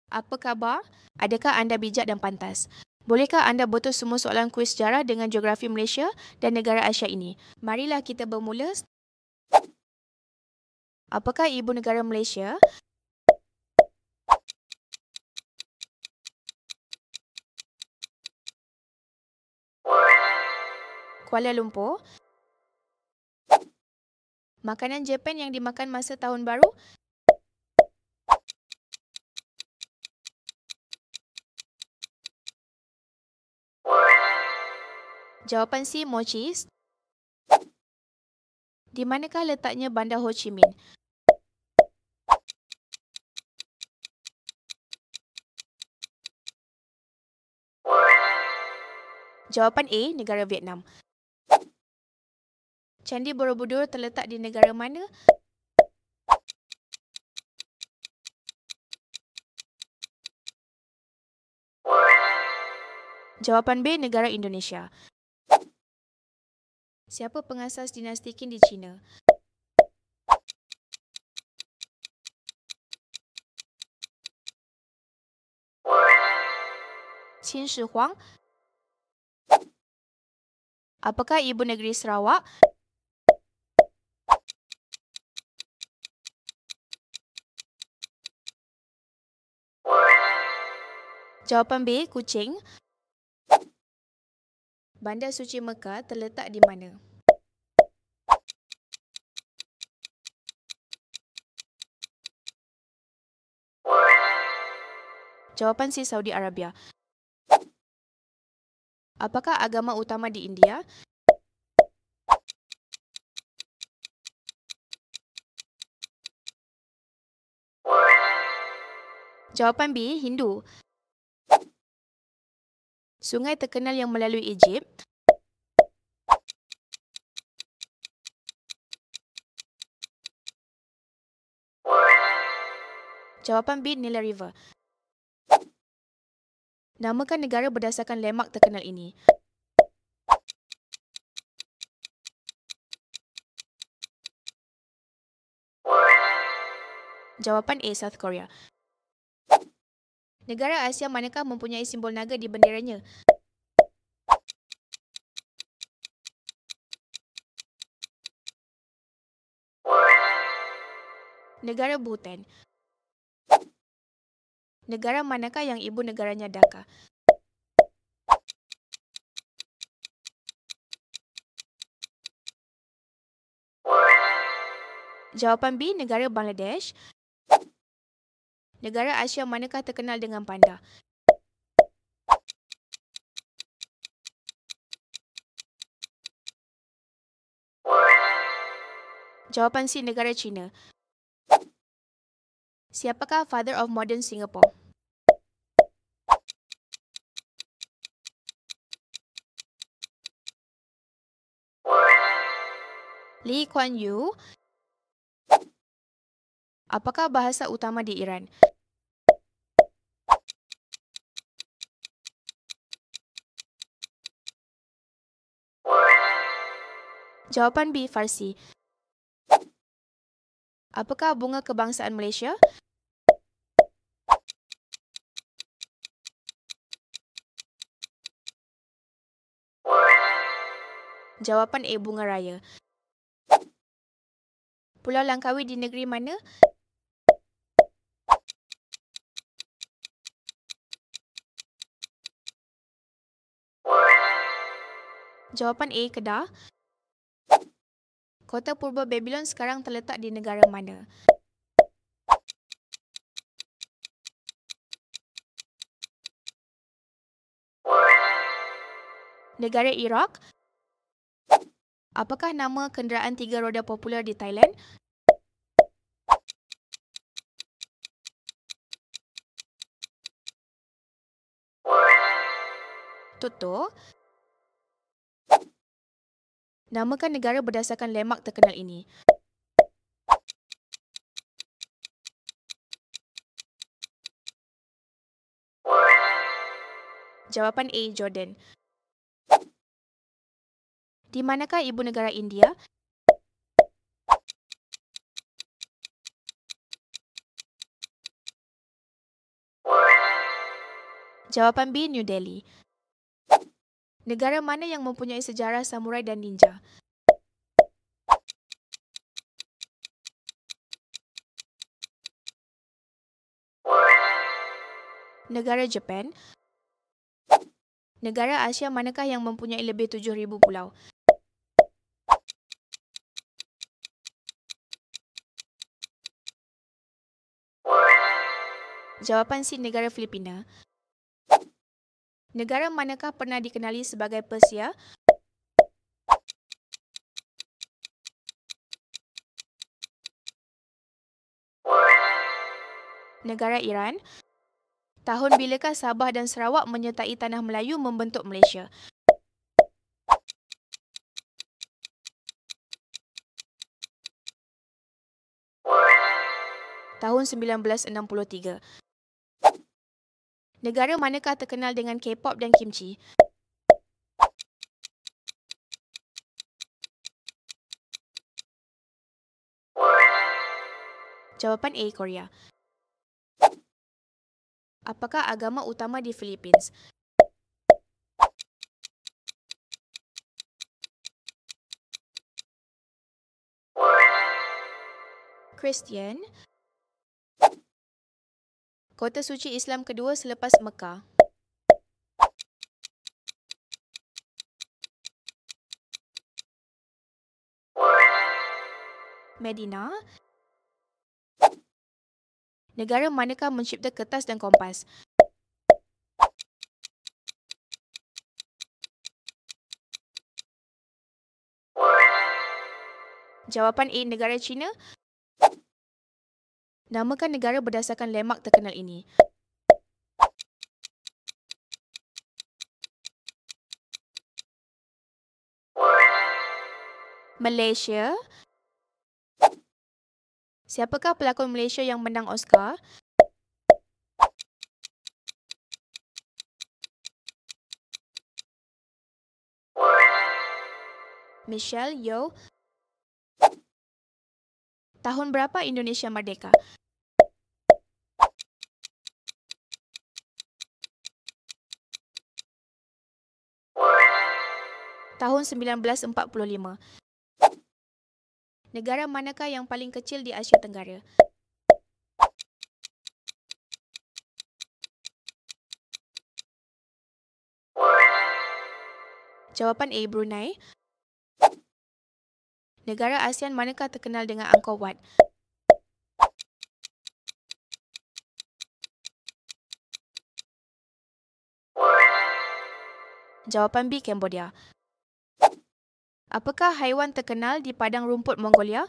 Apa khabar? Adakah anda bijak dan pantas? Bolehkah anda betul semua soalan kuis sejarah dengan geografi Malaysia dan negara Asia ini? Marilah kita bermula. Apakah ibu negara Malaysia? Kuala Lumpur. Makanan Jepun yang dimakan masa Tahun Baru? Jawapan C, mochi. Di manakah letaknya Bandar Ho Chi Minh? Jawapan A, negara Vietnam. Candi Borobudur terletak di negara mana? Jawapan B, negara Indonesia. Siapa pengasas dinasti Qin di China? Qin Shi Huang. Apakah ibu negeri Sarawak? Jawapan B, Kuching. Bandar Suci Mekah terletak di mana? Jawapan C, Saudi Arabia. Apakah agama utama di India? Jawapan B, Hindu. Sungai terkenal yang melalui Egypt? Jawapan B, Nile River. Namakan negara berdasarkan landmark terkenal ini. Jawapan A, South Korea. Negara Asia manakah mempunyai simbol naga di benderanya? Negara Bhutan. Negara manakah yang ibu negaranya Dhaka? Jawapan B, negara Bangladesh. Negara Asia manakah terkenal dengan panda? Jawapan C, negara China. Siapakah father of modern Singapore? Lee Kuan Yew. Apakah bahasa utama di Iran? Jawapan B, Farsi. Apakah bunga kebangsaan Malaysia? Jawapan A, bunga raya. Pulau Langkawi di negeri mana? Jawapan A, Kedah. Kota Purba Babylon sekarang terletak di negara mana? Negara Iraq. Apakah nama kenderaan tiga roda popular di Thailand? Toto. Namakan negara berdasarkan landmark terkenal ini. Jawapan A, Jordan. Di manakah ibu negara India? Jawapan B, New Delhi. Negara mana yang mempunyai sejarah samurai dan ninja? Negara Japan. Negara Asia manakah yang mempunyai lebih 7,000 pulau? Jawapan C, negara Filipina. Negara manakah pernah dikenali sebagai Persia? Negara Iran. Tahun bilakah Sabah dan Sarawak menyertai Tanah Melayu membentuk Malaysia? Tahun 1963. Negara manakah terkenal dengan K-pop dan kimchi? Jawapan A, Korea. Apakah agama utama di Philippines? Kristian. Kota suci Islam kedua selepas Mekah. Medina. Negara manakah mencipta kertas dan kompas? Jawapan A, negara China. Namakan negara berdasarkan landmark terkenal ini. Malaysia. Siapakah pelakon Malaysia yang menang Oscar? Michelle Yeoh. Tahun berapa Indonesia merdeka? Tahun 1945. Negara manakah yang paling kecil di Asia Tenggara? Jawapan A, Brunei. Negara ASEAN manakah terkenal dengan Angkor Wat? Jawapan B, Cambodia. Apakah haiwan terkenal di padang rumput Mongolia?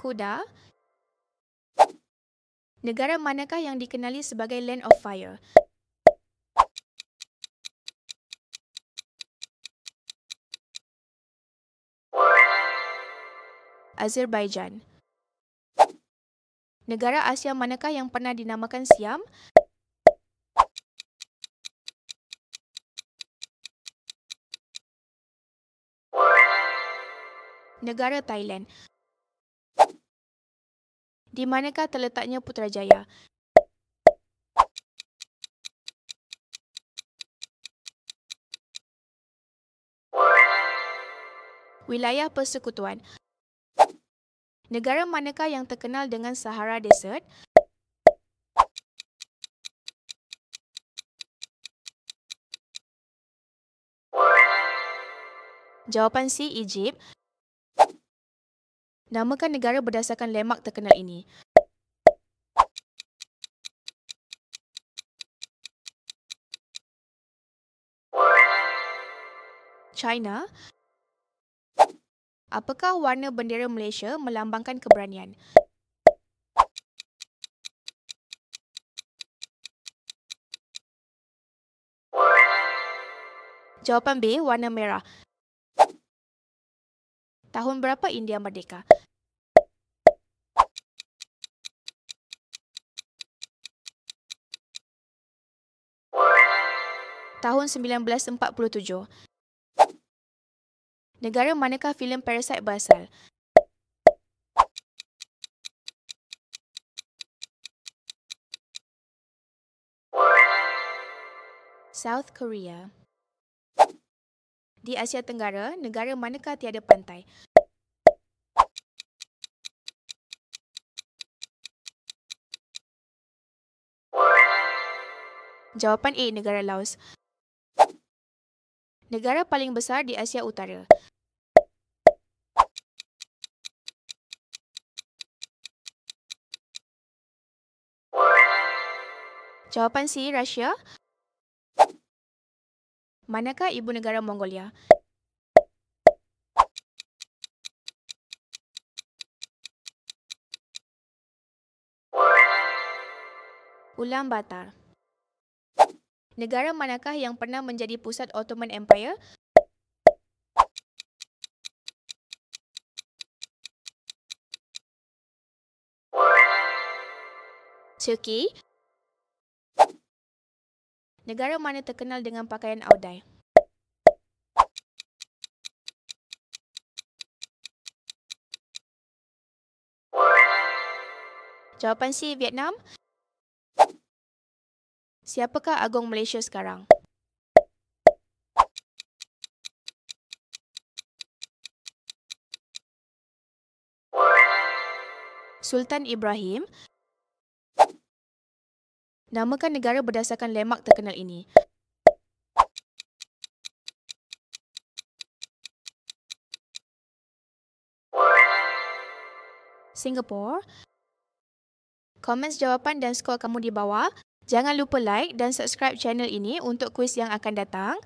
Kuda. Negara manakah yang dikenali sebagai Land of Fire? Azerbaijan. Negara Asia manakah yang pernah dinamakan Siam? Negara Thailand. Di manakah terletaknya Putrajaya? Wilayah Persekutuan. Negara manakah yang terkenal dengan Sahara Desert? Jawapan C, Egypt. Namakan negara berdasarkan landmark terkenal ini. China. Apakah warna bendera Malaysia melambangkan keberanian? Jawapan B, warna merah. Tahun berapa India merdeka? Tahun 1947. Negara manakah filem Parasite berasal? South Korea. Di Asia Tenggara, negara manakah tiada pantai? Jawapan A, negara Laos. Negara paling besar di Asia Utara. Jawapan C, Rusia. Manakah ibu negara Mongolia? Ulaanbaatar. Negara manakah yang pernah menjadi pusat Ottoman Empire? Turki. Negara mana terkenal dengan pakaian Audai? Jawapan C, Vietnam. Siapakah Agung Malaysia sekarang? Sultan Ibrahim. Namakan negara berdasarkan landmark terkenal ini. Singapore. Komen jawapan dan skor kamu di bawah. Jangan lupa like dan subscribe channel ini untuk kuis yang akan datang.